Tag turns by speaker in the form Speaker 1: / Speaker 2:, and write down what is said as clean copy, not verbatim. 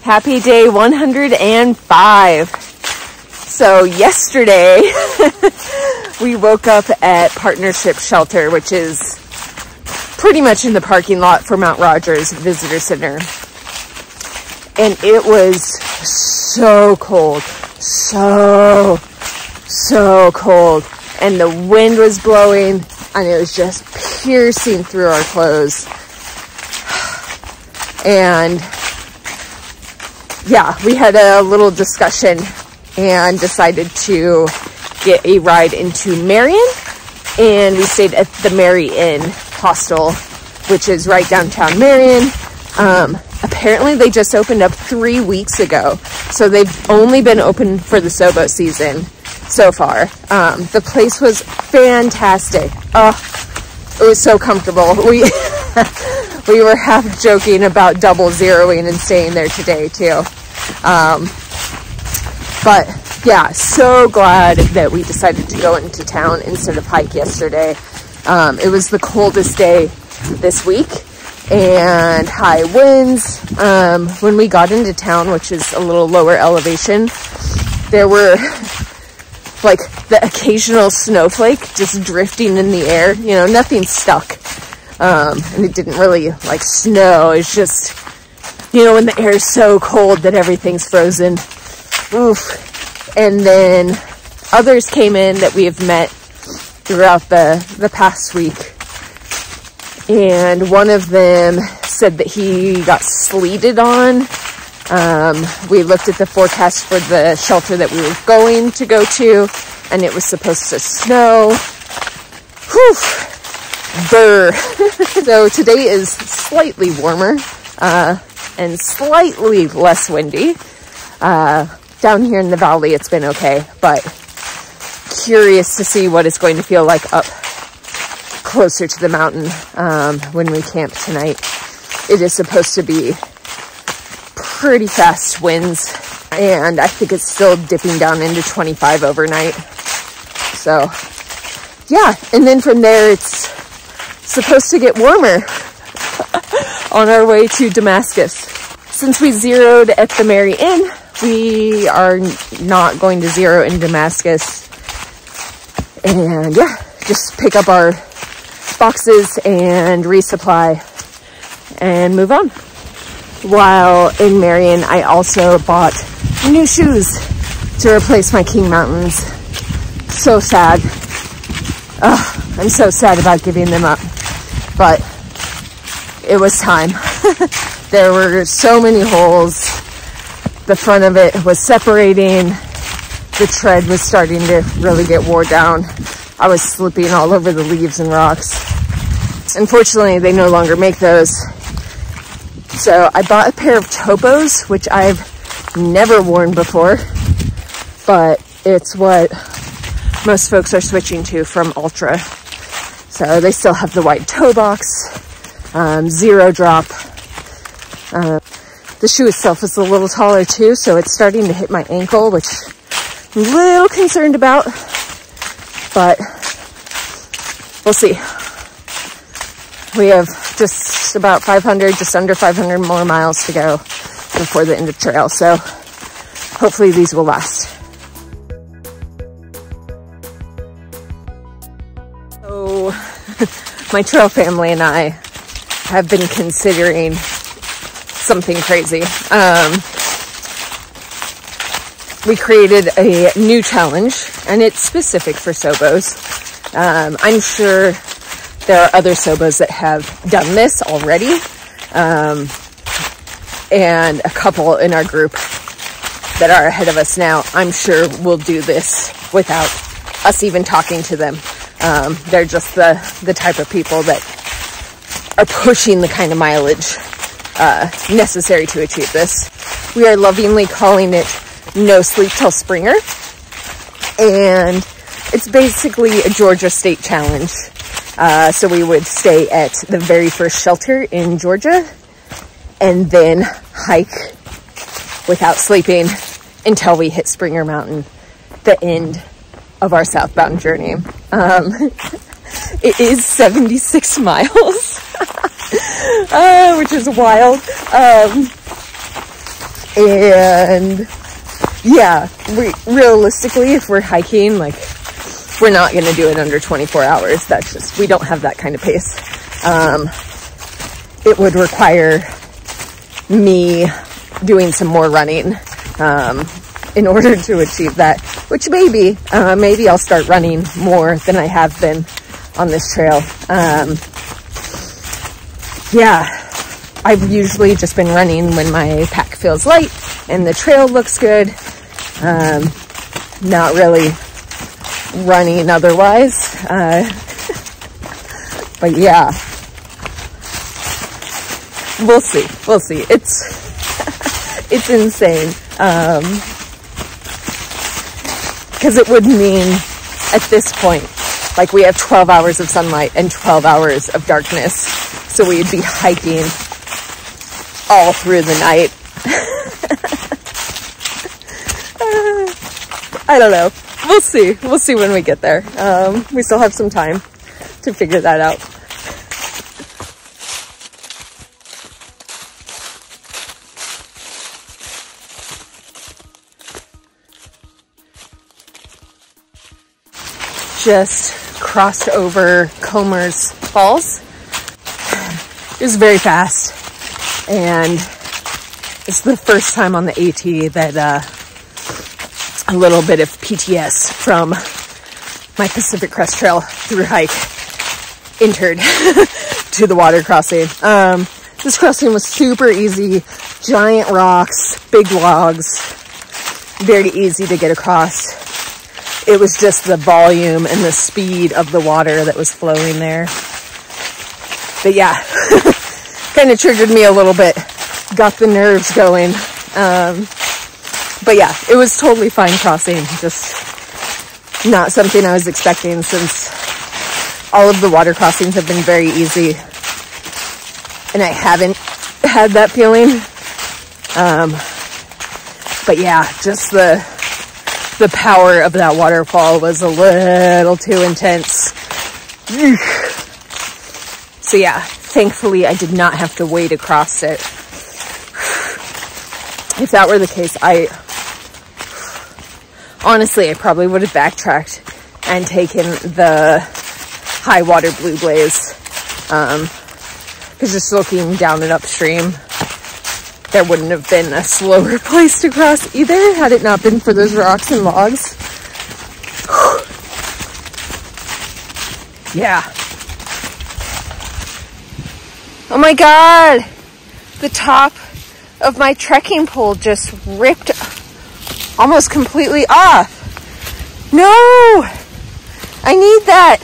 Speaker 1: Happy day 105. So yesterday, we woke up at Partnership Shelter, which is pretty much in the parking lot for Mount Rogers Visitor Center. And it was so cold, so cold. And the wind was blowing, and it was just piercing through our clothes. And yeah, we had a little discussion and decided to get a ride into Marion, and we stayed at the Marion hostel, which is right downtown Marion. Apparently they just opened up 3 weeks ago, so they've only been open for the SOBO season so far. The place was fantastic. It was so comfortable. We were half joking about double zeroing and staying there today too. But yeah, so glad that we decided to go into town instead of hike yesterday. It was the coldest day this week and high winds. When we got into town, which is a little lower elevation, there were like the occasional snowflake just drifting in the air. You know, nothing stuck. And it didn't really like snow. It's just, you know, when the air is so cold that everything's frozen. Oof. And then others came in that we have met throughout the past week. And one of them said that he got sleeted on. We looked at the forecast for the shelter that we were going to go to, and it was supposed to snow. Whew. Brr. So today is slightly warmer and slightly less windy. Down here in the valley it's been okay, but curious to see what it's going to feel like up closer to the mountain when we camp tonight. It is supposed to be pretty fast winds, and I think it's still dipping down into 25 overnight. So yeah, and then from there it's supposed to get warmer on our way to Damascus. Since we zeroed at the Marion, we are not going to zero in Damascus. And yeah, just pick up our boxes and resupply and move on. While in Marion, I also bought new shoes to replace my King Mountains. So sad. I'm so sad about giving them up, but it was time. There were so many holes. The front of it was separating. The tread was starting to really get wore down. I was slipping all over the leaves and rocks. Unfortunately, they no longer make those. So I bought a pair of SOBOs, which I've never worn before, but it's what most folks are switching to from Altra. So they still have the white toe box, zero drop. The shoe itself is a little taller too, so it's starting to hit my ankle, which I'm a little concerned about, but we'll see. We have just about 500, just under 500 more miles to go before the end of trail, so hopefully these will last. So my trail family and I have been considering something crazy. We created a new challenge, and it's specific for SOBOs. I'm sure there are other SOBOs that have done this already, and a couple in our group that are ahead of us now. I'm sure we'll do this without us even talking to them. They're just the type of people that are pushing the kind of mileage necessary to achieve this. We are lovingly calling it No Sleep Till Springer, and it's basically a Georgia state challenge. So we would stay at the very first shelter in Georgia and then hike without sleeping until we hit Springer Mountain, the end of our southbound journey. It is 76 miles, which is wild. And yeah, realistically, if we're hiking, like, we're not going to do it under 24 hours. That's just, we don't have that kind of pace. It would require me doing some more running in order to achieve that, which maybe I'll start running more than I have been on this trail. Yeah, I've usually just been running when my pack feels light and the trail looks good. Not really running otherwise. But yeah, we'll see. It's insane. Because it would mean at this point, like, we have 12 hours of sunlight and 12 hours of darkness. So we'd be hiking all through the night. I don't know. We'll see. We'll see when we get there. We still have some time to figure that out. Just crossed over Comer's Falls. It was very fast, and it's the first time on the AT that a little bit of PTS from my Pacific Crest Trail through hike entered to the water crossing. This crossing was super easy, giant rocks, big logs, very easy to get across. It was just the volume and the speed of the water that was flowing there. But yeah, kind of triggered me a little bit, got the nerves going. But yeah, it was totally fine crossing, just not something I was expecting, since all of the water crossings have been very easy. And I haven't had that feeling. But yeah, just the power of that waterfall was a little too intense. So yeah, thankfully I did not have to wade across it. If that were the case, honestly, I probably would have backtracked and taken the high water blue blaze. Because just looking down and upstream, there wouldn't have been a slower place to cross either, had it not been for those rocks and logs. Yeah. Oh my God! The top of my trekking pole just ripped almost completely off. No! I need that.